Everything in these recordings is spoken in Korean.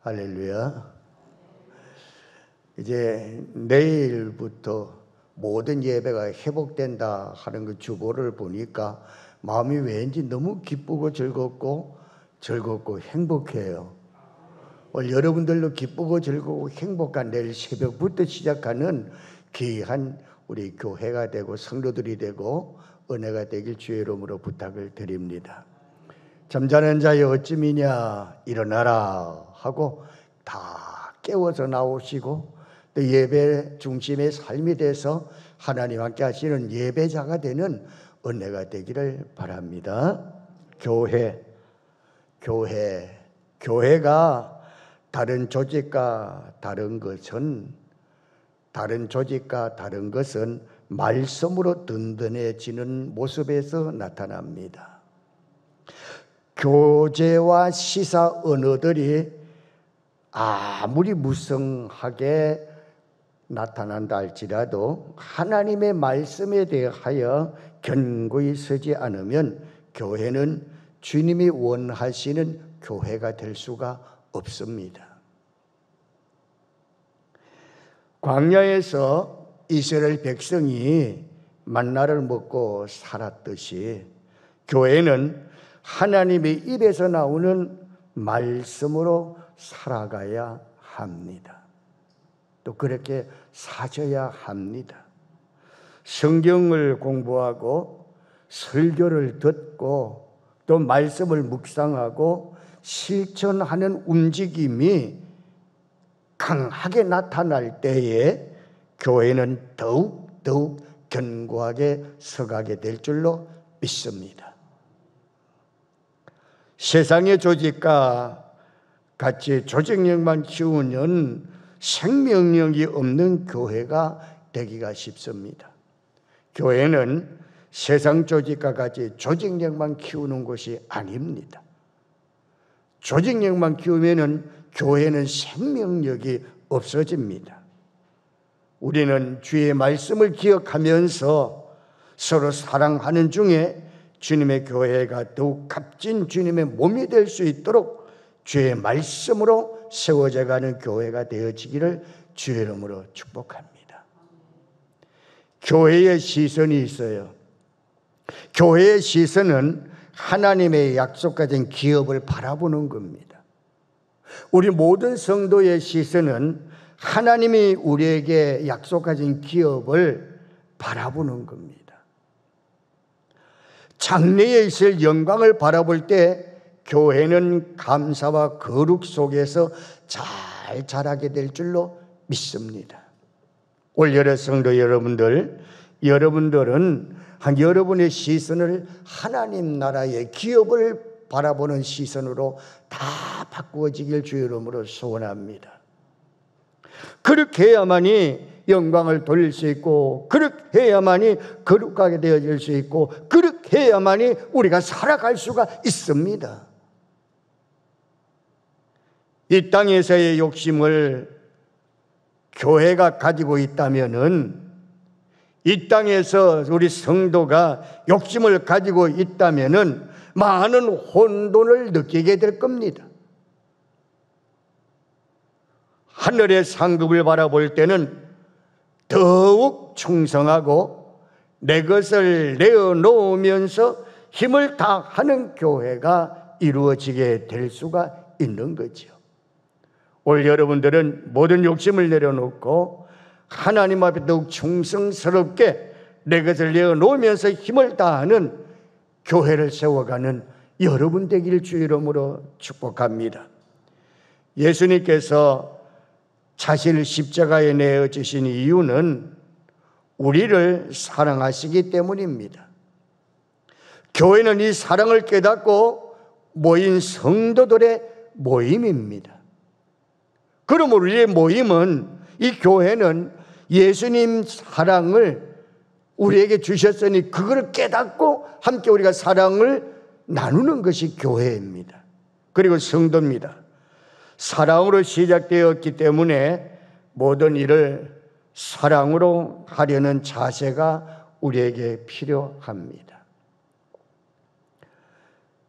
할렐루야. 이제 내일부터 모든 예배가 회복된다 하는 그 주보를 보니까 마음이 왠지 너무 기쁘고 즐겁고 행복해요. 오늘 여러분들도 기쁘고 즐거우고 행복한 내일 새벽부터 시작하는 귀한 우리 교회가 되고 성도들이 되고 은혜가 되길 주의 이름으로 부탁을 드립니다. 잠자는 자여 어찌미냐 일어나라 하고 다 깨워서 나오시고 또 예배 중심의 삶이 돼서 하나님 함께 하시는 예배자가 되는 은혜가 되기를 바랍니다. 교회가 다른 조직과 다른 것은 말씀으로 든든해지는 모습에서 나타납니다. 교제와 시사 언어들이 아무리 무성하게 나타난다 할지라도 하나님의 말씀에 대하여 견고히 서지 않으면 교회는 주님이 원하시는 교회가 될 수가 없습니다. 광야에서 이스라엘 백성이 만나를 먹고 살았듯이 교회는 하나님의 입에서 나오는 말씀으로 살아가야 합니다. 또 그렇게 사셔야 합니다. 성경을 공부하고 설교를 듣고 또 말씀을 묵상하고 실천하는 움직임이 강하게 나타날 때에 교회는 더욱 견고하게 서가게 될 줄로 믿습니다. 세상의 조직과 같이 조직력만 키우는 생명력이 없는 교회가 되기가 쉽습니다. 교회는 세상 조직과 같이 조직력만 키우는 것이 아닙니다. 조직력만 키우면 교회는 생명력이 없어집니다. 우리는 주의 말씀을 기억하면서 서로 사랑하는 중에 주님의 교회가 더욱 값진 주님의 몸이 될 수 있도록 주의 말씀으로 세워져 가는 교회가 되어지기를 주의 이름으로 축복합니다. 교회의 시선이 있어요. 교회의 시선은 하나님의 약속가진 기업을 바라보는 겁니다. 우리 모든 성도의 시선은 하나님이 우리에게 약속하신 기업을 바라보는 겁니다. 장래에 있을 영광을 바라볼 때 교회는 감사와 거룩 속에서 잘 자라게 될 줄로 믿습니다. 올여름 성도 여러분들은 여러분의 시선을 하나님 나라의 기업을 바라보는 시선으로 다 바꾸어지길 주의 이름으로 소원합니다. 그렇게 해야만이 영광을 돌릴 수 있고, 그렇게 해야만이 거룩하게 되어질 수 있고, 그렇게 해야만이 우리가 살아갈 수가 있습니다. 이 땅에서의 욕심을 교회가 가지고 있다면은, 이 땅에서 우리 성도가 욕심을 가지고 있다면은 많은 혼돈을 느끼게 될 겁니다. 하늘의 상급을 바라볼 때는 더욱 충성하고 내 것을 내어놓으면서 힘을 다하는 교회가 이루어지게 될 수가 있는 거죠. 올 여러분들은 모든 욕심을 내려놓고 하나님 앞에 더욱 충성스럽게 내 것을 내어놓으면서 힘을 다하는 교회를 세워가는 여러분 되기를 주의 이름으로 축복합니다. 예수님께서 자신을 십자가에 내어주신 이유는 우리를 사랑하시기 때문입니다. 교회는 이 사랑을 깨닫고 모인 성도들의 모임입니다. 그러므로 우리의 모임은, 이 교회는 예수님 사랑을 우리에게 주셨으니 그걸 깨닫고 함께 우리가 사랑을 나누는 것이 교회입니다. 그리고 성도입니다. 사랑으로 시작되었기 때문에 모든 일을 사랑으로 하려는 자세가 우리에게 필요합니다.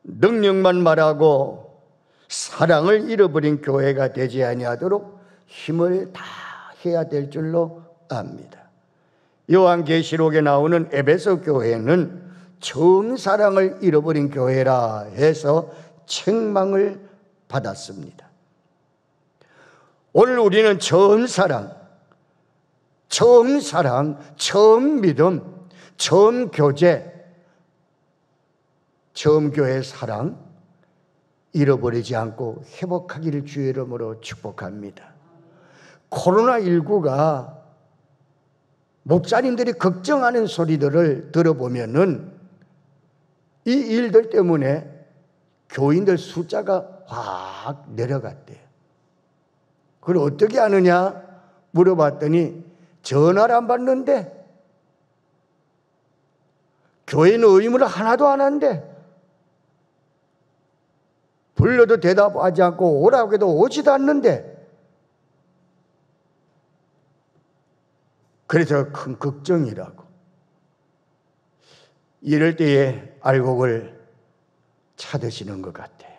능력만 말하고 사랑을 잃어버린 교회가 되지 아니하도록 힘을 다해야 될 줄로 압니다. 요한계시록에 나오는 에베소 교회는 처음 사랑을 잃어버린 교회라 해서 책망을 받았습니다. 오늘 우리는 처음 사랑, 처음 믿음, 처음 교제, 처음 교회 사랑 잃어버리지 않고 회복하기를 주의 이름으로 축복합니다. 코로나19가 목사님들이 걱정하는 소리들을 들어보면은 이 일들 때문에 교인들 숫자가 확 내려갔대요. 그걸 어떻게 아느냐 물어봤더니 전화를 안 받는데, 교회는 의무를 하나도 안 한대. 불러도 대답하지 않고 오라고 해도 오지도 않는데, 그래서 큰 걱정이라고. 이럴 때에 알곡을 찾으시는 것 같아요.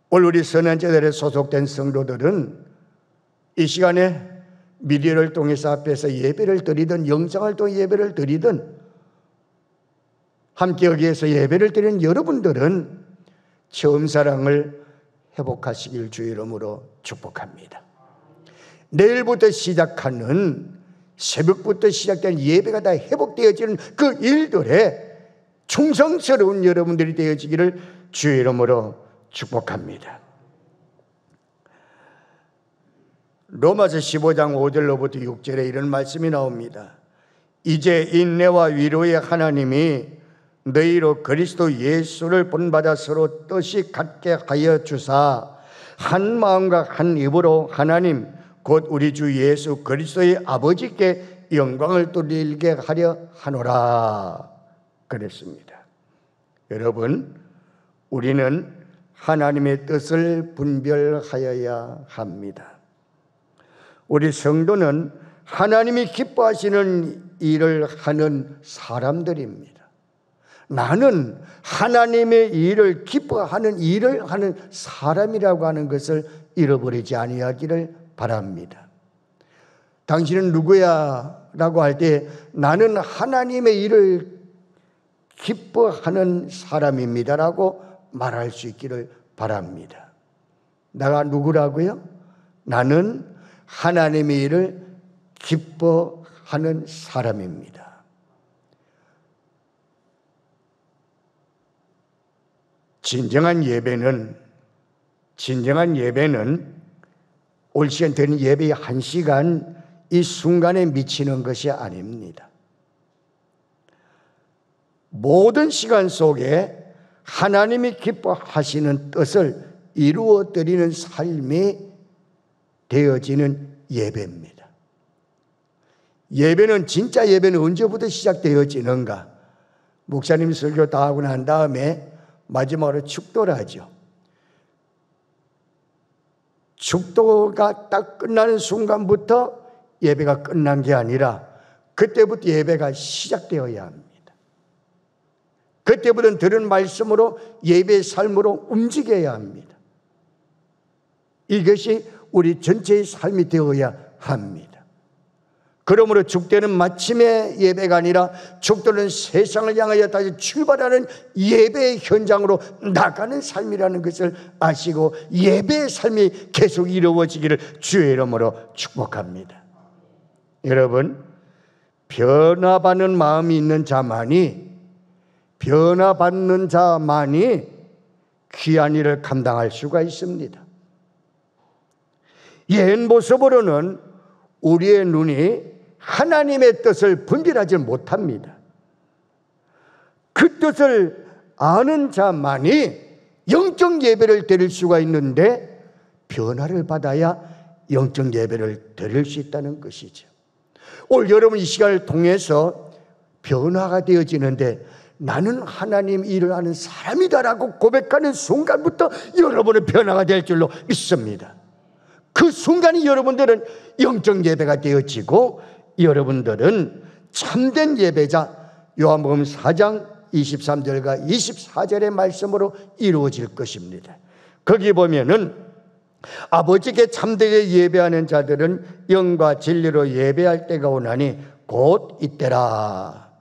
오늘 우리 선한제들에 소속된 성도들은 이 시간에 미디어를 통해서 앞에서 예배를 드리든 영상을 통해 예배를 드리든 함께 여기에서 예배를 드리는 여러분들은 처음 사랑을 회복하시길 주의 이름으로 축복합니다. 내일부터 시작하는 새벽부터 시작된 예배가 다 회복되어지는 그 일들에 충성스러운 여러분들이 되어지기를 주의 이름으로 축복합니다. 로마서 15장 5절로부터 6절에 이런 말씀이 나옵니다. 이제 인내와 위로의 하나님이 너희로 그리스도 예수를 본받아 서로 뜻이 같게 하여 주사 한 마음과 한 입으로 하나님 곧 우리 주 예수 그리스도의 아버지께 영광을 돌리게 하려 하노라 그랬습니다. 여러분, 우리는 하나님의 뜻을 분별하여야 합니다. 우리 성도는 하나님이 기뻐하시는 일을 하는 사람들입니다. 나는 하나님의 일을 기뻐하는 일을 하는 사람이라고 하는 것을 잃어버리지 아니하기를 바랍니다. 당신은 누구야? 라고 할 때 나는 하나님의 일을 기뻐하는 사람입니다 라고 말할 수 있기를 바랍니다. 내가 누구라고요? 나는 하나님의 일을 기뻐하는 사람입니다. 진정한 예배는 올 시간 되는 예배의 1시간 이 순간에 미치는 것이 아닙니다. 모든 시간 속에 하나님이 기뻐하시는 뜻을 이루어 드리는 삶이 되어지는 예배입니다. 예배는 진짜 예배는 언제부터 시작되어지는가? 목사님 설교 다 하고 난 다음에 마지막으로 축도를 하죠. 축도가 딱 끝나는 순간부터 예배가 끝난 게 아니라 그때부터 예배가 시작되어야 합니다. 그때부터는 들은 말씀으로 예배의 삶으로 움직여야 합니다. 이것이 우리 전체의 삶이 되어야 합니다. 그러므로 축도는 마침의 예배가 아니라 축도는 세상을 향하여 다시 출발하는 예배의 현장으로 나가는 삶이라는 것을 아시고 예배의 삶이 계속 이루어지기를 주의 이름으로 축복합니다. 여러분, 변화받는 마음이 있는 자만이 귀한 일을 감당할 수가 있습니다. 옛 모습으로는 우리의 눈이 하나님의 뜻을 분별하지 못합니다. 그 뜻을 아는 자만이 영적 예배를 드릴 수가 있는데 변화를 받아야 영적 예배를 드릴 수 있다는 것이죠. 오늘 여러분 이 시간을 통해서 변화가 되어지는데 나는 하나님 일을 하는 사람이다라고 고백하는 순간부터 여러분의 변화가 될 줄로 믿습니다. 그 순간이 여러분들은 영적 예배가 되어지고 여러분들은 참된 예배자, 요한복음 4장 23절과 24절의 말씀으로 이루어질 것입니다. 거기 보면은 아버지께 참되게 예배하는 자들은 영과 진리로 예배할 때가 오나니 곧 이때라.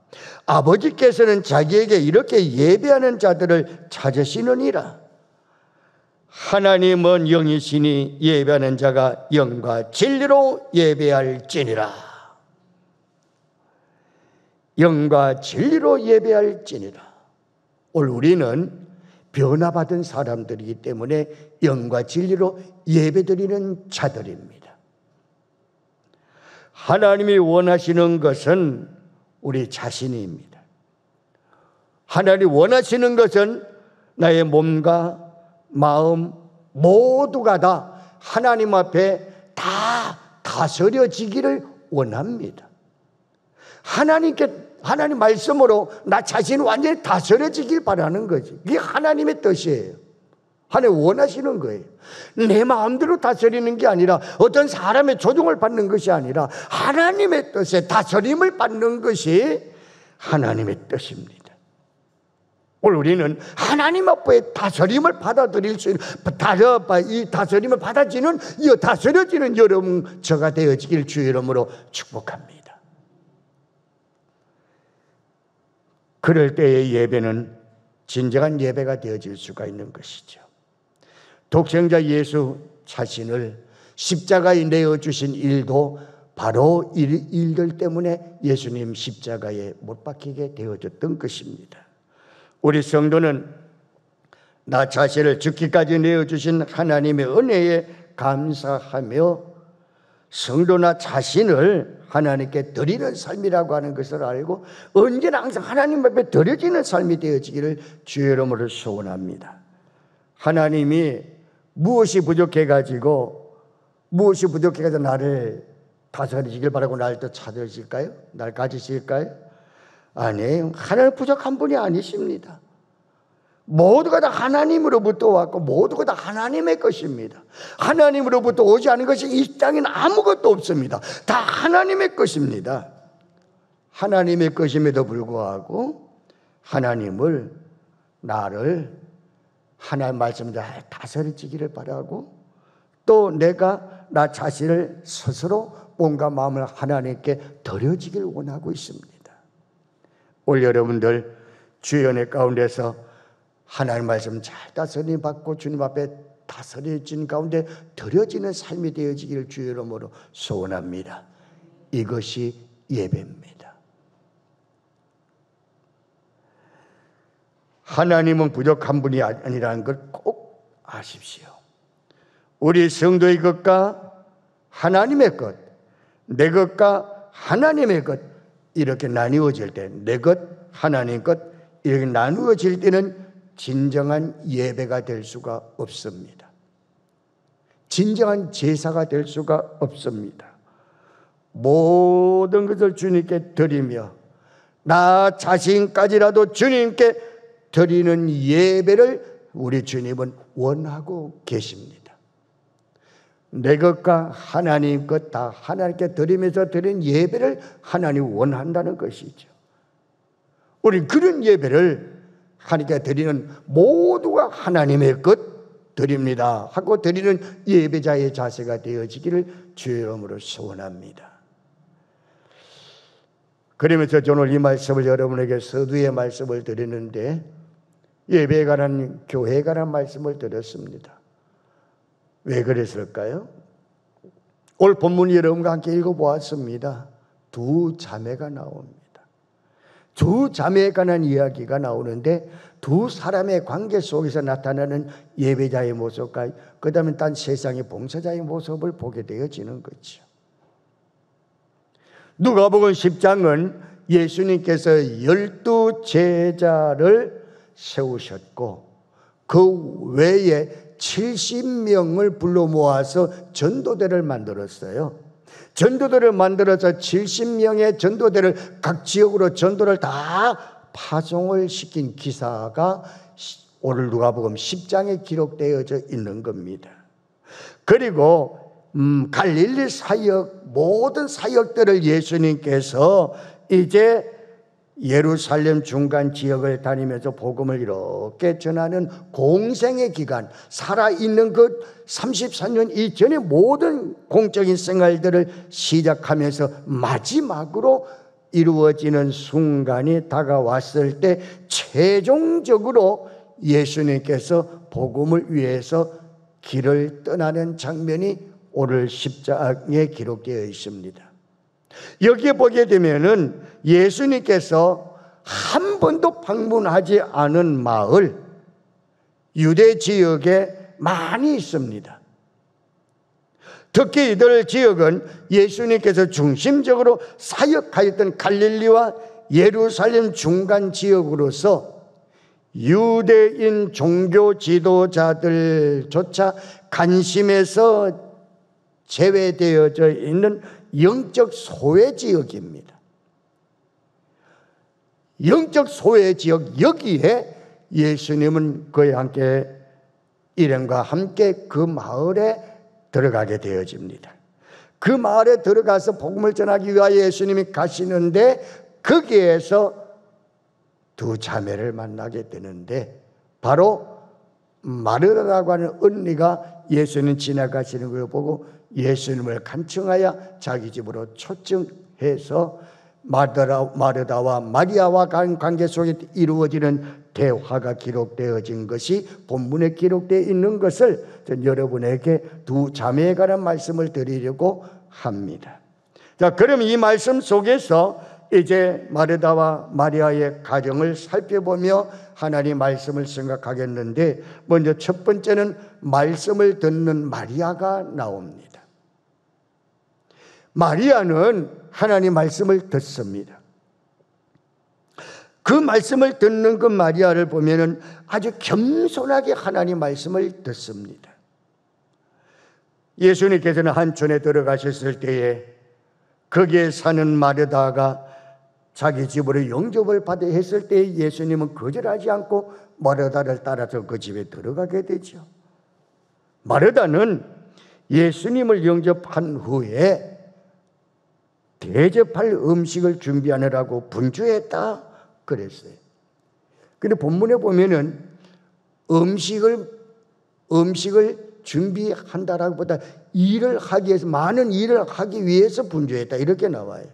아버지께서는 자기에게 이렇게 예배하는 자들을 찾으시느니라. 하나님은 영이시니 예배하는 자가 영과 진리로 예배할지니라. 영과 진리로 예배할지니라. 오늘 우리는 변화받은 사람들이기 때문에 영과 진리로 예배드리는 자들입니다. 하나님이 원하시는 것은 우리 자신입니다. 하나님이 원하시는 것은 나의 몸과 마음 모두가 다 하나님 앞에 다 다스려지기를 원합니다. 하나님 말씀으로 나 자신이 완전히 다스려지길 바라는 거지. 이게 하나님의 뜻이에요. 하나님 원하시는 거예요. 내 마음대로 다스리는 게 아니라 어떤 사람의 조종을 받는 것이 아니라 하나님의 뜻에 다스림을 받는 것이 하나님의 뜻입니다. 오늘 우리는 하나님 앞에 다스림을 받아들일 수 있는, 이 다스림을 받아지는, 다스려지는 여러분 저가 되어지길 주의 이름으로 축복합니다. 그럴 때의 예배는 진정한 예배가 되어질 수가 있는 것이죠. 독생자 예수 자신을 십자가에 내어주신 일도 바로 일들 때문에 예수님 십자가에 못 박히게 되어졌던 것입니다. 우리 성도는 나 자신을 죽기까지 내어주신 하나님의 은혜에 감사하며 성도나 자신을 하나님께 드리는 삶이라고 하는 것을 알고 언제나 항상 하나님 앞에 드려지는 삶이 되어지기를 주의 이름으로 소원합니다. 하나님이 무엇이 부족해가지고 나를 다스리시길 바라고 나를 또 찾으실까요? 날 가지실까요? 아니에요. 하나님 부족한 분이 아니십니다. 모두가 다 하나님으로부터 왔고 모두가 다 하나님의 것입니다. 하나님으로부터 오지 않은 것이 이 땅에는 아무것도 없습니다. 다 하나님의 것입니다. 하나님의 것임에도 불구하고 나를 하나님 말씀대로 다스려지기를 바라고 또 내가 나 자신을 스스로 온갖 마음을 하나님께 드려지길 원하고 있습니다. 오늘 여러분들 주의 은혜 가운데서 하나님 말씀 잘 다스림 받고 주님 앞에 다스려진 가운데 드려지는 삶이 되어지기를 주의 이름으로 소원합니다. 이것이 예배입니다. 하나님은 부족한 분이 아니라는 걸 꼭 아십시오. 우리 성도의 것과 하나님의 것, 내 것과 하나님의 것 이렇게 나누어질 때, 내 것, 하나님 것 이렇게 나누어질 때는 진정한 예배가 될 수가 없습니다. 진정한 제사가 될 수가 없습니다. 모든 것을 주님께 드리며 나 자신까지라도 주님께 드리는 예배를 우리 주님은 원하고 계십니다. 내 것과 하나님 것 다 하나님께 드리면서 드리는 예배를 하나님 원한다는 것이죠. 우리 그런 예배를 하나님께 드리는 모두가 하나님의 것 드립니다 하고 드리는 예배자의 자세가 되어지기를 주의 이름으로 소원합니다. 그러면서 저는 오늘 이 말씀을 여러분에게 서두의 말씀을 드리는데 예배에 관한 교회에 관한 말씀을 드렸습니다. 왜 그랬을까요? 오늘 본문 여러분과 함께 읽어보았습니다. 두 자매가 나옵니다. 두 자매에 관한 이야기가 나오는데 두 사람의 관계 속에서 나타나는 예배자의 모습과 그 다음에 딴 세상의 봉사자의 모습을 보게 되어지는 거죠. 누가복음 10장은 예수님께서 12제자를 세우셨고 그 외에 70명을 불러 모아서 전도대를 만들었어요. 전도대를 만들어서 70명의 전도대를 각 지역으로 전도를 다 파송을 시킨 기사가 오늘 누가복음 10장에 기록되어져 있는 겁니다. 그리고 갈릴리 사역 모든 사역들을 예수님께서 이제 예루살렘 중간 지역을 다니면서 복음을 이렇게 전하는 공생의 기간, 살아있는 그 34년 이전의 모든 공적인 생활들을 시작하면서 마지막으로 이루어지는 순간이 다가왔을 때 최종적으로 예수님께서 복음을 위해서 길을 떠나는 장면이 오늘 10장에 기록되어 있습니다. 여기에 보게 되면은 예수님께서 한 번도 방문하지 않은 마을, 유대 지역에 많이 있습니다. 특히 이들 지역은 예수님께서 중심적으로 사역하였던 갈릴리와 예루살렘 중간 지역으로서 유대인 종교 지도자들조차 관심에서 제외되어져 있는 영적 소외 지역입니다. 영적 소외 지역, 여기에 예수님은 그와 함께 일행과 함께 그 마을에 들어가게 되어집니다. 그 마을에 들어가서 복음을 전하기 위하여 예수님이 가시는데 거기에서 두 자매를 만나게 되는데 바로 마르다라고 하는 언니가 예수님 지나가시는 걸 보고 예수님을 간청하여 자기 집으로 초청해서 마르다와 마리아와 관계 속에 이루어지는 대화가 기록되어진 것이 본문에 기록되어 있는 것을 여러분에게 두 자매에 관한 말씀을 드리려고 합니다. 자, 그럼 이 말씀 속에서 이제 마르다와 마리아의 가정을 살펴보며 하나님 말씀을 생각하겠는데, 먼저 첫 번째는 말씀을 듣는 마리아가 나옵니다. 마리아는 하나님 말씀을 듣습니다. 그 말씀을 듣는 그 마리아를 보면은 아주 겸손하게 하나님 말씀을 듣습니다. 예수님께서는 한촌에 들어가셨을 때에 거기에 사는 마르다가 자기 집으로 영접을 받아 했을 때 예수님은 거절하지 않고 마르다를 따라서 그 집에 들어가게 되죠. 마르다는 예수님을 영접한 후에 대접할 음식을 준비하느라고 분주했다 그랬어요. 근데 본문에 보면은 음식을 준비한다라기보다 일을 하기 위해서, 많은 일을 하기 위해서 분주했다 이렇게 나와요.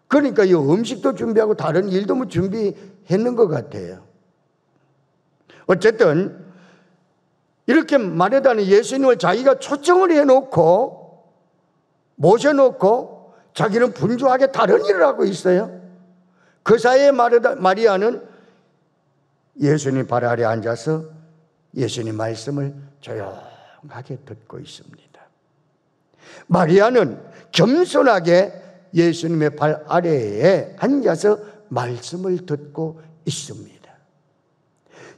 그러니까 이 음식도 준비하고 다른 일도 뭐 준비했는 것 같아요. 어쨌든 이렇게 마르다는 예수님을 자기가 초청을 해놓고 모셔놓고 자기는 분주하게 다른 일을 하고 있어요. 그 사이에 마리아는 예수님 발 아래 앉아서 예수님 말씀을 조용하게 듣고 있습니다. 마리아는 겸손하게 예수님의 발 아래에 앉아서 말씀을 듣고 있습니다.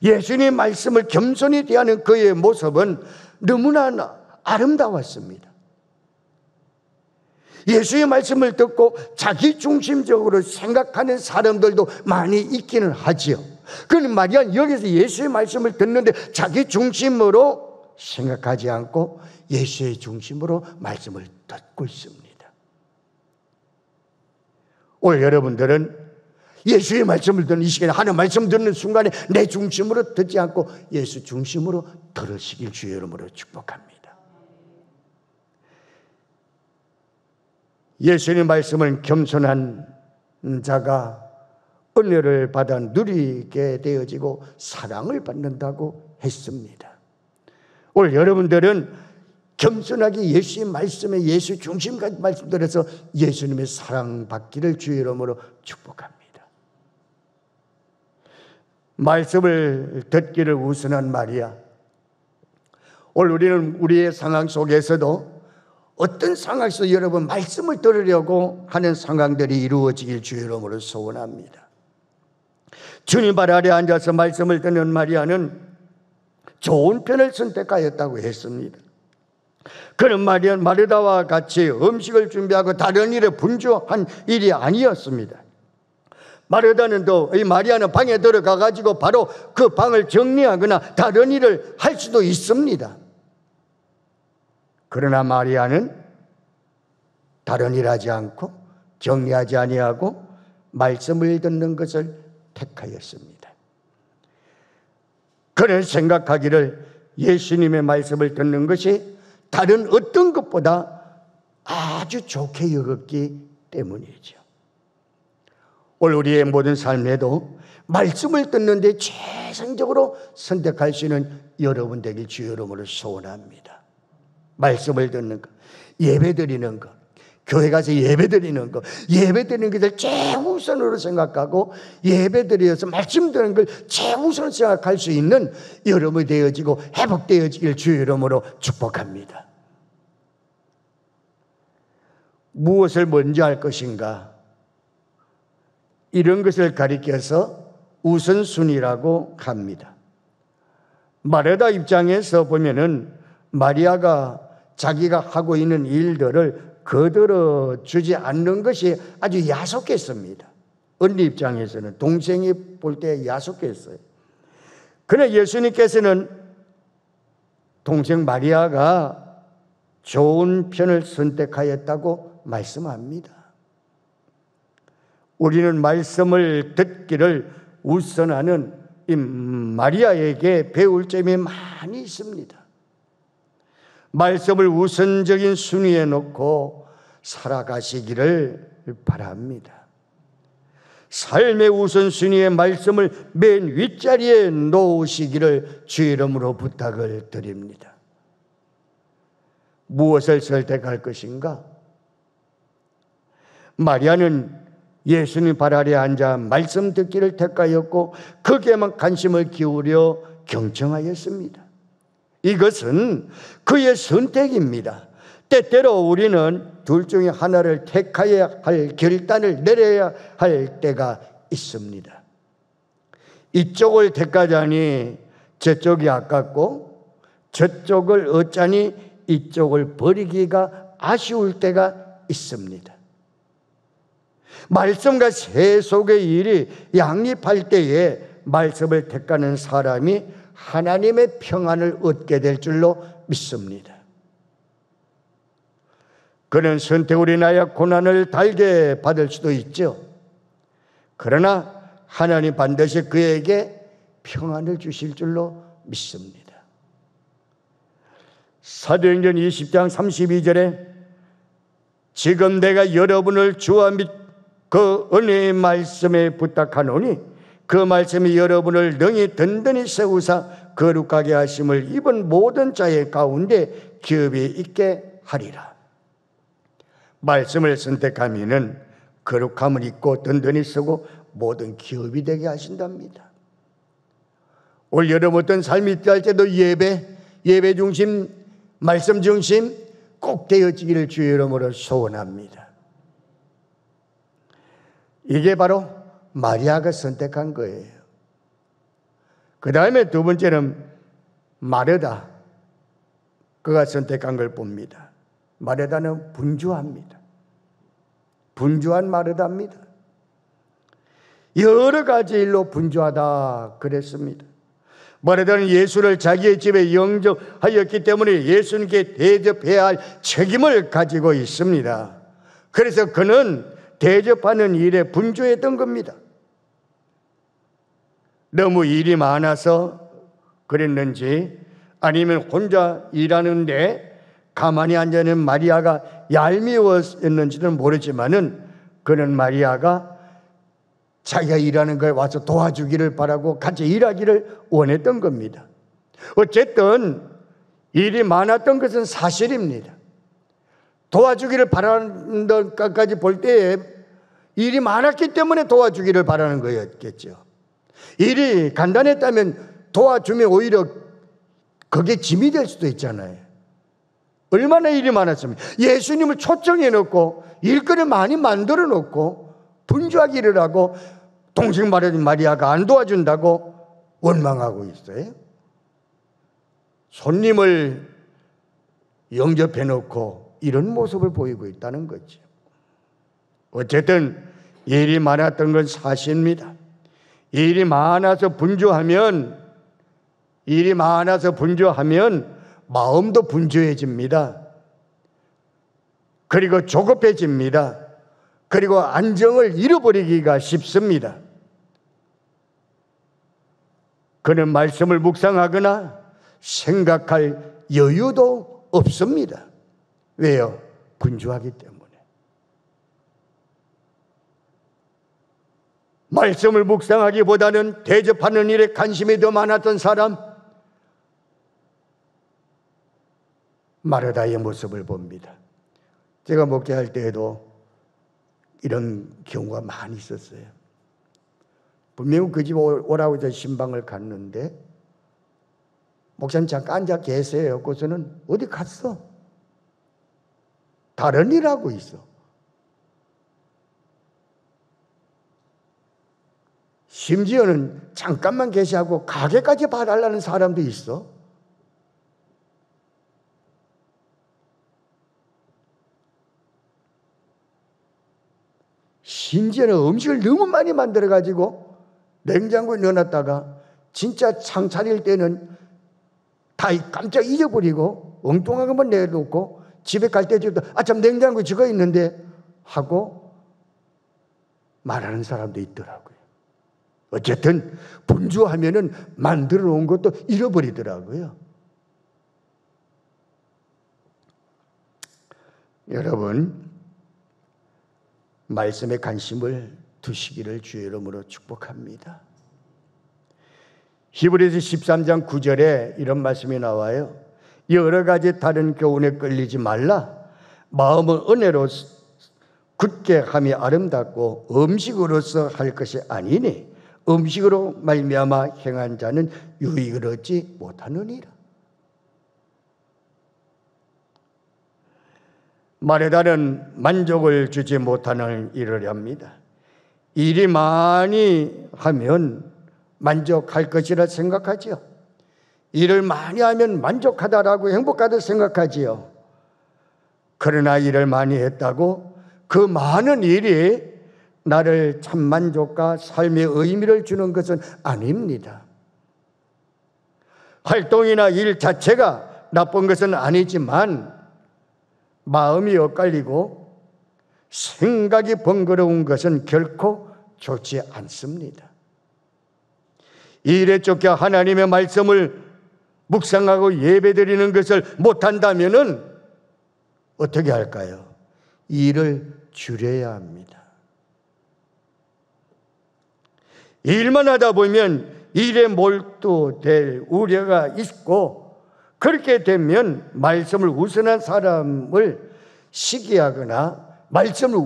예수님의 말씀을 겸손히 대하는 그의 모습은 너무나 아름다웠습니다. 예수의 말씀을 듣고 자기 중심적으로 생각하는 사람들도 많이 있기는 하지요. 그런데 마리아는 여기서 예수의 말씀을 듣는데 자기 중심으로 생각하지 않고 예수의 중심으로 말씀을 듣고 있습니다. 오늘 여러분들은 예수의 말씀을 듣는 이 시간에 하나님 말씀 듣는 순간에 내 중심으로 듣지 않고 예수 중심으로 들으시길 주의 이름으로 축복합니다. 예수님 말씀은 겸손한 자가 은혜를 받아 누리게 되어지고 사랑을 받는다고 했습니다. 오늘 여러분들은 겸손하게 예수의 말씀에 예수 중심까지 말씀드려서 예수님의 사랑받기를 주의 이름으로 축복합니다. 말씀을 듣기를 우선한 마리아. 오늘 우리는 우리의 상황 속에서도 어떤 상황에서 여러분 말씀을 들으려고 하는 상황들이 이루어지길 주의 이름으로 소원합니다. 주님 발 아래 앉아서 말씀을 듣는 마리아는 좋은 편을 선택하였다고 했습니다. 그는 마르다와 같이 음식을 준비하고 다른 일에 분주한 일이 아니었습니다. 마르다는 이 마리아는 방에 들어가 가지고 바로 그 방을 정리하거나 다른 일을 할 수도 있습니다. 그러나 마리아는 다른 일 하지 않고 정리하지 아니하고 말씀을 듣는 것을 택하였습니다. 그는 생각하기를 예수님의 말씀을 듣는 것이 다른 어떤 것보다 아주 좋게 여겼기 때문이죠. 오늘 우리의 모든 삶에도 말씀을 듣는데 최선적으로 선택할 수 있는 여러분 되길 주의 이름으로 소원합니다. 말씀을 듣는 것, 예배 드리는 것, 교회 가서 예배 드리는 것, 예배 드리는 것을 최우선으로 생각하고 예배 드려서 말씀 드리는 걸 최우선으로 생각할 수 있는 여러분이 되어지고 회복되어지길 주의 이름으로 축복합니다. 무엇을 먼저 할 것인가? 이런 것을 가리켜서 우선순위라고 합니다. 마르다 입장에서 보면은 마리아가 자기가 하고 있는 일들을 거들어 주지 않는 것이 아주 야속했습니다. 언니 입장에서는 동생이 볼 때 야속했어요. 그러나 예수님께서는 동생 마리아가 좋은 편을 선택하였다고 말씀합니다. 우리는 말씀을 듣기를 우선하는 이 마리아에게 배울 점이 많이 있습니다. 말씀을 우선적인 순위에 놓고 살아가시기를 바랍니다. 삶의 우선순위에 말씀을 맨 윗자리에 놓으시기를 주의 이름으로 부탁을 드립니다. 무엇을 선택할 것인가? 마리아는 예수님 발 아래 앉아 말씀 듣기를 택하였고 거기에만 관심을 기울여 경청하였습니다. 이것은 그의 선택입니다. 때때로 우리는 둘 중에 하나를 택해야 할 결단을 내려야 할 때가 있습니다. 이쪽을 택하자니 저쪽이 아깝고 저쪽을 얻자니 이쪽을 버리기가 아쉬울 때가 있습니다. 말씀과 세속의 일이 양립할 때에 말씀을 택하는 사람이 하나님의 평안을 얻게 될 줄로 믿습니다. 그는 선택으로 인하여 고난을 달게 받을 수도 있죠. 그러나 하나님 반드시 그에게 평안을 주실 줄로 믿습니다. 사도행전 20장 32절에 지금 내가 여러분을 주와 및 그 은혜의 말씀에 부탁하노니 그 말씀이 여러분을 능히 든든히 세우사 거룩하게 하심을 입은 모든 자의 가운데 기업이 있게 하리라. 말씀을 선택하면은 거룩함을 입고 든든히 서고 모든 기업이 되게 하신답니다. 올 여름 어떤 삶이 있다 할 때도 예배 중심, 말씀 중심 꼭 되어지기를 주의 이름으로 소원합니다. 이게 바로 마리아가 선택한 거예요. 그 다음에 두 번째는 마르다, 그가 선택한 걸 봅니다. 마르다는 분주합니다. 분주한 마르다입니다. 여러 가지 일로 분주하다 그랬습니다. 마르다는 예수를 자기의 집에 영접하였기 때문에 예수님께 대접해야 할 책임을 가지고 있습니다. 그래서 그는 대접하는 일에 분주했던 겁니다. 너무 일이 많아서 그랬는지 아니면 혼자 일하는데 가만히 앉아있는 마리아가 얄미웠는지는 모르지만은 그는 마리아가 자기가 일하는 거에 와서 도와주기를 바라고 같이 일하기를 원했던 겁니다. 어쨌든 일이 많았던 것은 사실입니다. 도와주기를 바라는 것까지 볼 때에 일이 많았기 때문에 도와주기를 바라는 거였겠죠. 일이 간단했다면 도와주면 오히려 그게 짐이 될 수도 있잖아요. 얼마나 일이 많았으면 예수님을 초청해 놓고 일거리 많이 만들어 놓고 분주하기를 하고 동생 마리아가 안 도와준다고 원망하고 있어요. 손님을 영접해 놓고 이런 모습을 보이고 있다는 거죠. 어쨌든 일이 많았던 건 사실입니다. 일이 많아서 분주하면 마음도 분주해집니다. 그리고 조급해집니다. 그리고 안정을 잃어버리기가 쉽습니다. 그는 말씀을 묵상하거나 생각할 여유도 없습니다. 왜요? 분주하기 때문에. 말씀을 묵상하기보다는 대접하는 일에 관심이 더 많았던 사람, 마르다의 모습을 봅니다. 제가 목회할 때에도 이런 경우가 많이 있었어요. 분명 그 집 오라고 해서 신방을 갔는데 목사님 잠깐 앉아 계세요. 그래서는 어디 갔어? 다른 일 하고 있어. 심지어는 잠깐만 계시하고 가게까지 봐달라는 사람도 있어. 심지어는 음식을 너무 많이 만들어가지고 냉장고에 넣어놨다가 진짜 상 차릴 때는 다 깜짝 잊어버리고 엉뚱한 것만 내놓고 집에 갈 때도 참 냉장고에 저거 있는데 하고 말하는 사람도 있더라고요. 어쨌든 분주하면은 만들어 놓은 것도 잃어버리더라고요. 여러분, 말씀에 관심을 두시기를 주의 이름으로 축복합니다. 히브리서 13장 9절에 이런 말씀이 나와요. 여러 가지 다른 교훈에 끌리지 말라. 마음은 은혜로 굳게 함이 아름답고 음식으로서 할 것이 아니니 음식으로 말미암아 행한 자는 유익을 얻지 못하느니라. 말에 따른 만족을 주지 못하는 일을 합니다. 일이 많이 하면 만족할 것이라 생각하지요. 일을 많이 하면 만족하다라고 행복하다 생각하지요. 그러나 일을 많이 했다고 그 많은 일이 나를 참 만족과 삶의 의미를 주는 것은 아닙니다. 활동이나 일 자체가 나쁜 것은 아니지만 마음이 엇갈리고 생각이 번거로운 것은 결코 좋지 않습니다. 이 일에 쫓겨 하나님의 말씀을 묵상하고 예배드리는 것을 못한다면 어떻게 할까요? 이 일을 줄여야 합니다. 일만 하다 보면 일에 몰두될 우려가 있고, 그렇게 되면 말씀을 우선한 사람을 시기하거나 말씀을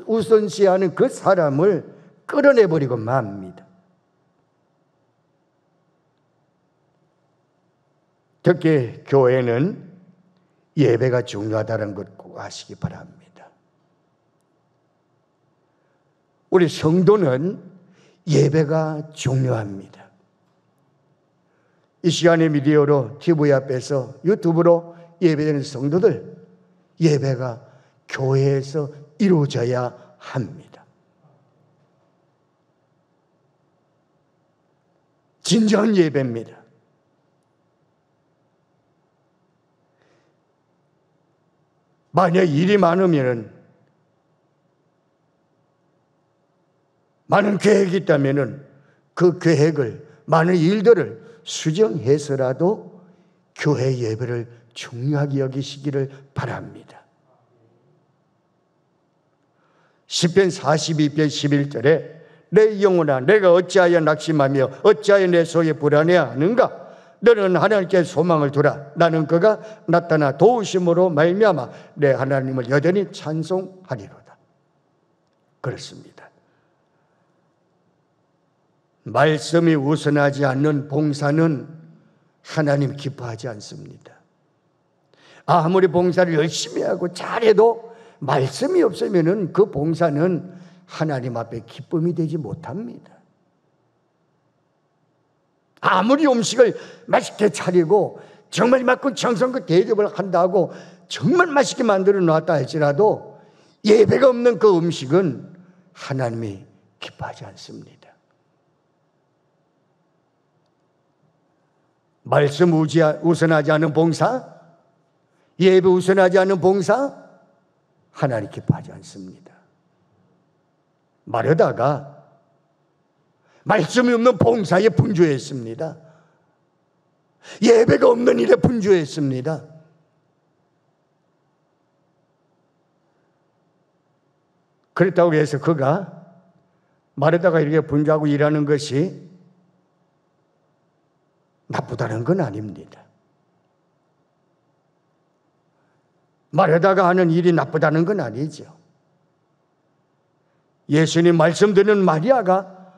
우선시하는 그 사람을 끌어내버리고 맙니다. 특히 교회는 예배가 중요하다는 것 꼭 아시기 바랍니다. 우리 성도는 예배가 중요합니다. 이 시간에 미디어로 TV 앞에서 유튜브로 예배드리는 성도들, 예배가 교회에서 이루어져야 합니다. 진정한 예배입니다. 만약 일이 많으면, 많은 계획이 있다면 그 계획을, 많은 일들을 수정해서라도 교회 예배를 중요하게 여기시기를 바랍니다. 시편 42편 11절에 내 영혼아 내가 어찌하여 낙심하며 어찌하여 내 속에 불안해하는가? 너는 하나님께 소망을 두라. 나는 그가 나타나 도우심으로 말미암아 내 하나님을 여전히 찬송하리로다. 그렇습니다. 말씀이 우선하지 않는 봉사는 하나님 기뻐하지 않습니다. 아무리 봉사를 열심히 하고 잘해도 말씀이 없으면 그 봉사는 하나님 앞에 기쁨이 되지 못합니다. 아무리 음식을 맛있게 차리고 정말 맞고 정성껏 대접을 한다고 정말 맛있게 만들어 놨다 할지라도 예배가 없는 그 음식은 하나님이 기뻐하지 않습니다. 말씀 우선하지 않은 봉사, 예배 우선하지 않은 봉사, 하나님 기뻐하지 않습니다. 마르다가 말씀이 없는 봉사에 분주했습니다. 예배가 없는 일에 분주했습니다. 그렇다고 해서 그가 마르다가 이렇게 분주하고 일하는 것이 나쁘다는 건 아닙니다. 마르다가 하는 일이 나쁘다는 건 아니죠. 예수님 말씀 듣는 마리아가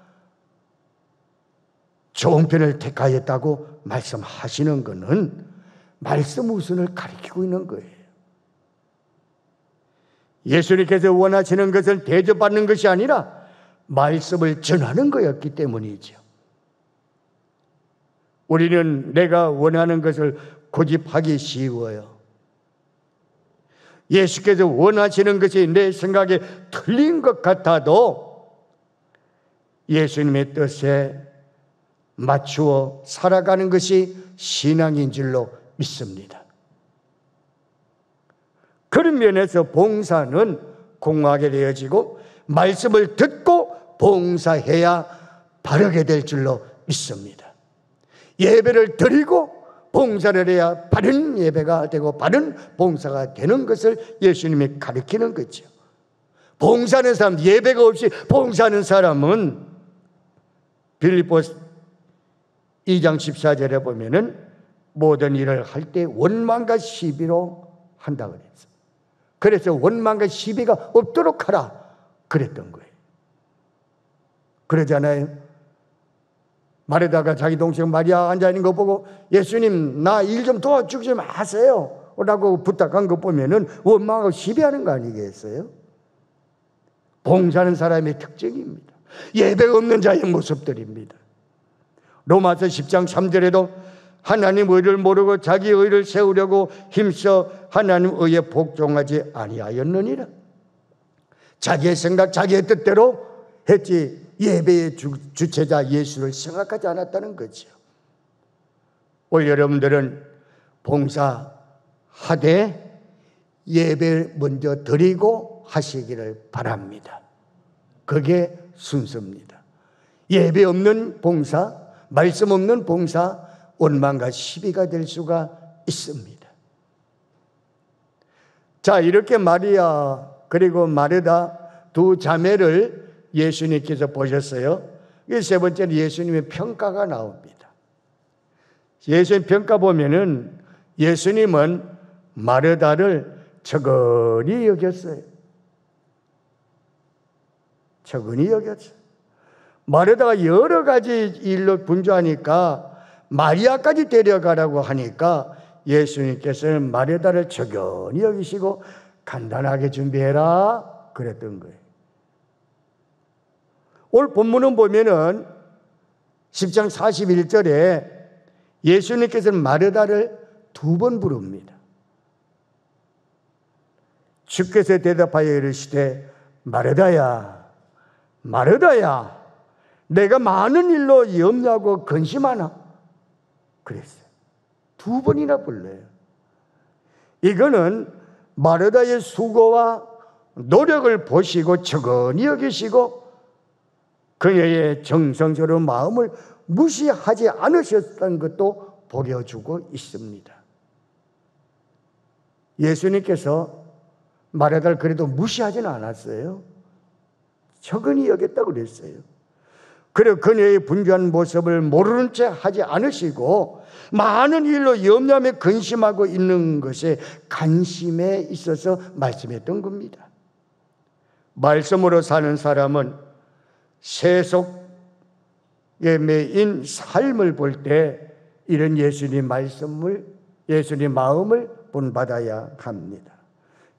좋은 편을 택하였다고 말씀하시는 것은 말씀 우선을 가리키고 있는 거예요. 예수님께서 원하시는 것을 대접받는 것이 아니라 말씀을 전하는 거였기 때문이죠. 우리는 내가 원하는 것을 고집하기 쉬워요. 예수께서 원하시는 것이 내 생각에 틀린 것 같아도 예수님의 뜻에 맞추어 살아가는 것이 신앙인 줄로 믿습니다. 그런 면에서 봉사는 공허하게 되어지고 말씀을 듣고 봉사해야 바르게 될 줄로 믿습니다. 예배를 드리고 봉사를 해야 바른 예배가 되고 바른 봉사가 되는 것을 예수님이 가르치는 거죠. 봉사하는 사람, 예배가 없이 봉사하는 사람은 빌립보서 2장 14절에 보면은 모든 일을 할 때 원망과 시비로 한다 그랬어요. 그래서 원망과 시비가 없도록 하라 그랬던 거예요. 그러잖아요. 마르다가 자기 동생 마리아 앉아있는 거 보고 예수님 나 일 좀 도와주지 좀 하세요 라고 부탁한 거 보면은 원망하고 시비하는 거 아니겠어요? 봉사하는 사람의 특징입니다. 예배가 없는 자의 모습들입니다. 로마서 10장 3절에도 하나님 의를 모르고 자기 의를 세우려고 힘써 하나님 의에 복종하지 아니하였느니라. 자기의 생각 자기의 뜻대로 했지 예배의 주체자 예수를 생각하지 않았다는 거죠. 오늘 여러분들은 봉사하되 예배를 먼저 드리고 하시기를 바랍니다. 그게 순서입니다. 예배 없는 봉사, 말씀 없는 봉사, 원망과 시비가 될 수가 있습니다. 자, 이렇게 마리아 그리고 마르다 두 자매를 예수님께서 보셨어요. 세 번째는 예수님의 평가가 나옵니다. 예수님 평가 보면은 예수님은 마르다를 적은히 여겼어요. 적은히 여겼어요. 마르다가 여러 가지 일로 분주하니까 마리아까지 데려가라고 하니까 예수님께서는 마르다를 적은히 여기시고 간단하게 준비해라 그랬던 거예요. 오늘 본문은 보면은 10장 41절에 예수님께서는 마르다를 두 번 부릅니다. 주께서 대답하여 이르시되 마르다야 마르다야 내가 많은 일로 염려하고 근심하나 그랬어요. 두 번이나 불러요. 이거는 마르다의 수고와 노력을 보시고 적은히 여기시고 그녀의 정성스러운 마음을 무시하지 않으셨던 것도 보여주고 있습니다. 예수님께서 마르다를 그래도 무시하지는 않았어요. 적은히 여겼다고 그랬어요. 그리고 그녀의 분주한 모습을 모르는 채 하지 않으시고 많은 일로 염려하며 근심하고 있는 것에 관심에 있어서 말씀했던 겁니다. 말씀으로 사는 사람은 세속에 매인 삶을 볼 때 이런 예수님 말씀을 예수님 마음을 본받아야 합니다.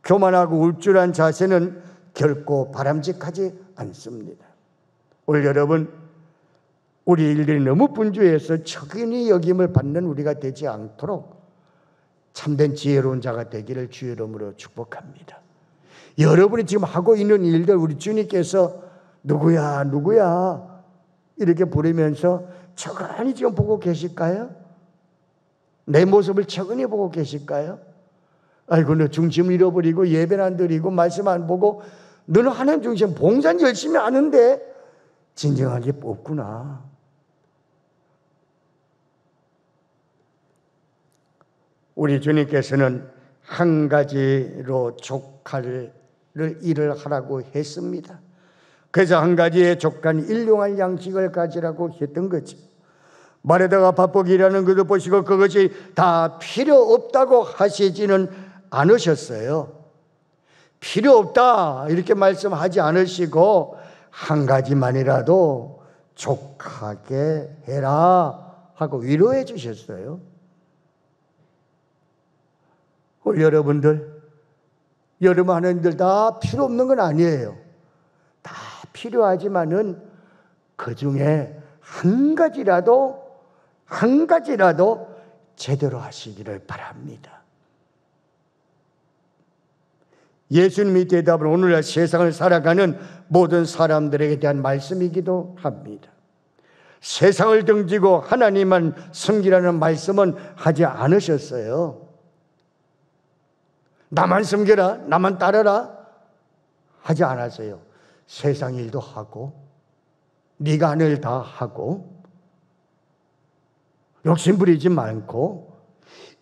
교만하고 울줄한 자세는 결코 바람직하지 않습니다. 오늘 여러분 우리 일들이 너무 분주해서 적은히 여김을 받는 우리가 되지 않도록 참된 지혜로운 자가 되기를 주의 이름으로 축복합니다. 여러분이 지금 하고 있는 일들 우리 주님께서 누구야 누구야 이렇게 부르면서 적은히 지금 보고 계실까요? 내 모습을 적은히 보고 계실까요? 아이고 너 중심을 잃어버리고 예배는 안 드리고 말씀 안 보고 너는 하나님 중심 봉사는 열심히 하는데 진정하게 없구나. 우리 주님께서는 한 가지로 족할 일을 하라고 했습니다. 그래서 한 가지의 족한 일용할 양식을 가지라고 했던 거죠. 말에다가 바쁘게 일하는 것을 보시고 그것이 다 필요 없다고 하시지는 않으셨어요. 필요 없다 이렇게 말씀하지 않으시고 한 가지만이라도 족하게 해라 하고 위로해 주셨어요. 여러분들, 여러분 하나님들 다 필요 없는 건 아니에요. 다 필요하지만은 그 중에 한 가지라도 제대로 하시기를 바랍니다. 예수님이 대답을 오늘날 세상을 살아가는 모든 사람들에게 대한 말씀이기도 합니다. 세상을 등지고 하나님만 섬기라는 말씀은 하지 않으셨어요. 나만 섬겨라, 나만 따르라 하지 않았어요. 세상 일도 하고 네가 하는 일 다 하고 욕심 부리지 말고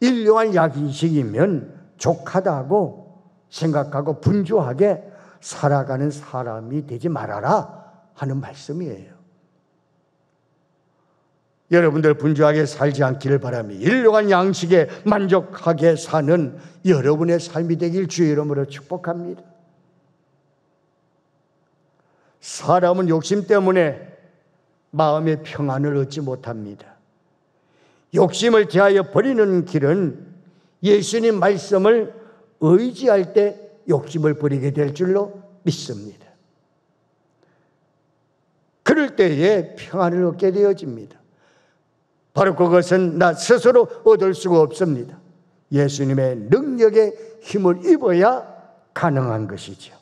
일용할 양식이면 족하다고 생각하고 분주하게 살아가는 사람이 되지 말아라 하는 말씀이에요. 여러분들 분주하게 살지 않기를 바라며 일용할 양식에 만족하게 사는 여러분의 삶이 되길 주의 이름으로 축복합니다. 사람은 욕심 때문에 마음의 평안을 얻지 못합니다. 욕심을 대하여 버리는 길은 예수님 말씀을 의지할 때 욕심을 버리게 될 줄로 믿습니다. 그럴 때에 평안을 얻게 되어집니다. 바로 그것은 나 스스로 얻을 수가 없습니다. 예수님의 능력의 힘을 입어야 가능한 것이죠.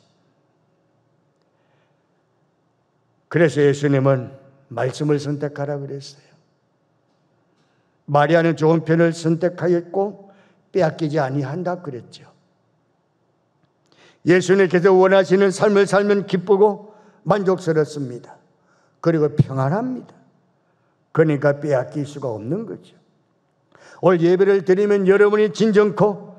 그래서 예수님은 말씀을 선택하라 그랬어요. 마리아는 좋은 편을 선택하였고 빼앗기지 아니한다 그랬죠. 예수님께서 원하시는 삶을 살면 기쁘고 만족스럽습니다. 그리고 평안합니다. 그러니까 빼앗길 수가 없는 거죠. 오늘 예배를 드리면 여러분이 진정코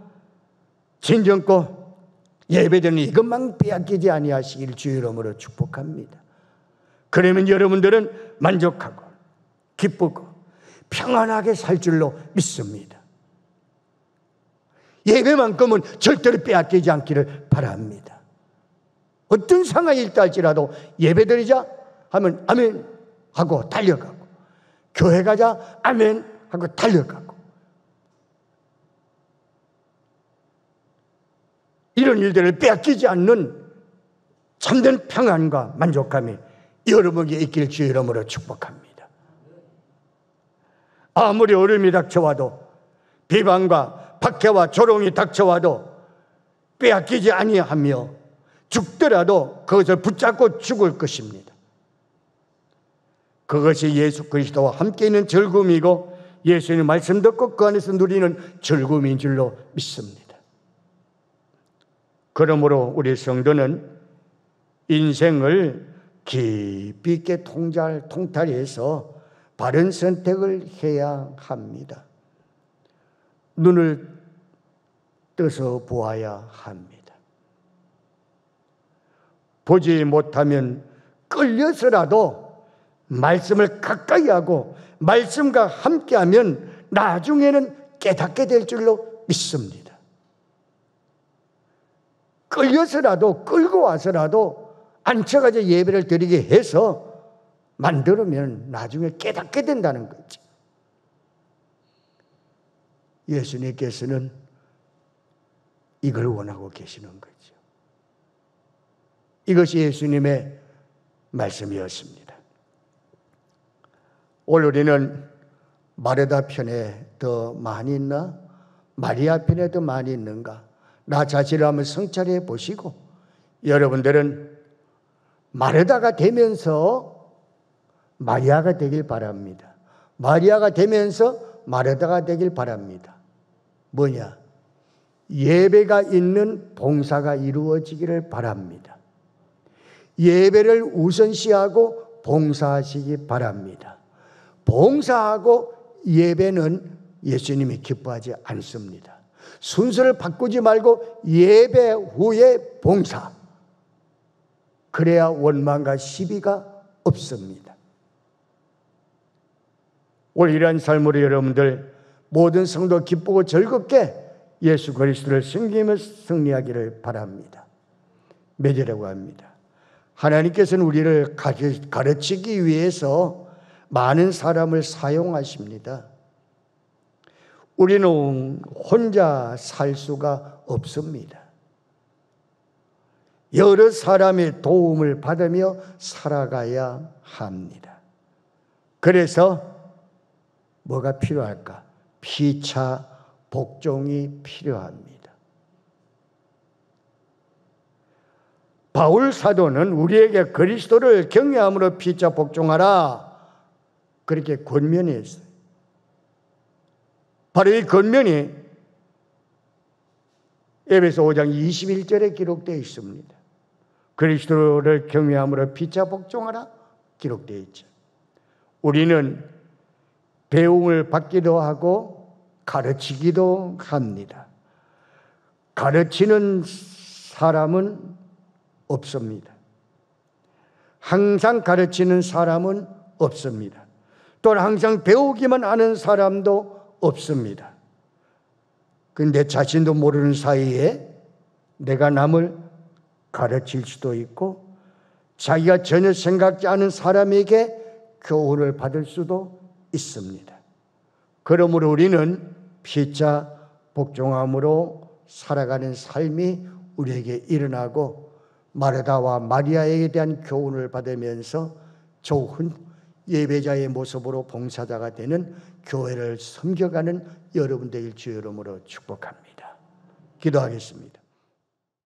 예배드리는 이것만 빼앗기지 아니하시길 주의 이름으로 축복합니다. 그러면 여러분들은 만족하고 기쁘고 평안하게 살 줄로 믿습니다. 예배만큼은 절대로 빼앗기지 않기를 바랍니다. 어떤 상황이 있다 할지라도 예배드리자 하면 아멘 하고 달려가고, 교회 가자 아멘 하고 달려가고, 이런 일들을 빼앗기지 않는 참된 평안과 만족감이 여러분에게 있길 주의 이름으로 축복합니다. 아무리 어려움이 닥쳐와도, 비방과 박해와 조롱이 닥쳐와도 빼앗기지 아니하며 죽더라도 그것을 붙잡고 죽을 것입니다. 그것이 예수 그리스도와 함께 있는 즐거움이고 예수님의 말씀 듣고 그 안에서 누리는 즐거움인 줄로 믿습니다. 그러므로 우리 성도는 인생을 깊이 있게 통달해서 바른 선택을 해야 합니다. 눈을 떠서 보아야 합니다. 보지 못하면 끌려서라도 말씀을 가까이 하고 말씀과 함께하면 나중에는 깨닫게 될 줄로 믿습니다. 끌려서라도 끌고 와서라도 앉혀가지고 예배를 드리게 해서 만들면 나중에 깨닫게 된다는 거죠. 예수님께서는 이걸 원하고 계시는 거죠. 이것이 예수님의 말씀이었습니다. 오늘 우리는 마르다 편에 더 많이 있나? 마리아 편에 더 많이 있는가? 나 자신을 한번 성찰해 보시고 여러분들은 마르다가 되면서 마리아가 되길 바랍니다. 마리아가 되면서 마르다가 되길 바랍니다. 뭐냐? 예배가 있는 봉사가 이루어지기를 바랍니다. 예배를 우선시하고 봉사하시기 바랍니다. 봉사하고 예배는 예수님이 기뻐하지 않습니다. 순서를 바꾸지 말고 예배 후에 봉사. 그래야 원망과 시비가 없습니다. 오늘 이러한 삶으로 여러분들 모든 성도 기쁘고 즐겁게 예수 그리스도를 섬기며 승리하기를 바랍니다. 맺으라고 합니다. 하나님께서는 우리를 가르치기 위해서 많은 사람을 사용하십니다. 우리는 혼자 살 수가 없습니다. 여러 사람의 도움을 받으며 살아가야 합니다. 그래서 뭐가 필요할까? 피차 복종이 필요합니다. 바울 사도는 우리에게 그리스도를 경외함으로 피차 복종하라 그렇게 권면했어요. 바로 이 권면이 에베소 5장 21절에 기록되어 있습니다. 그리스도를 경외함으로 피차 복종하라 기록되어 있죠. 우리는 배움을 받기도 하고 가르치기도 합니다. 가르치는 사람은 없습니다. 항상 가르치는 사람은 없습니다. 또는 항상 배우기만 하는 사람도 없습니다. 근데 자신도 모르는 사이에 내가 남을 가르칠 수도 있고 자기가 전혀 생각지 않은 사람에게 교훈을 받을 수도 있습니다. 그러므로 우리는 피차 복종함으로 살아가는 삶이 우리에게 일어나고 마르다와 마리아에 대한 교훈을 받으면서 좋은 예배자의 모습으로 봉사자가 되는 교회를 섬겨가는 여러분 되길 주의 이름으로 축복합니다. 기도하겠습니다.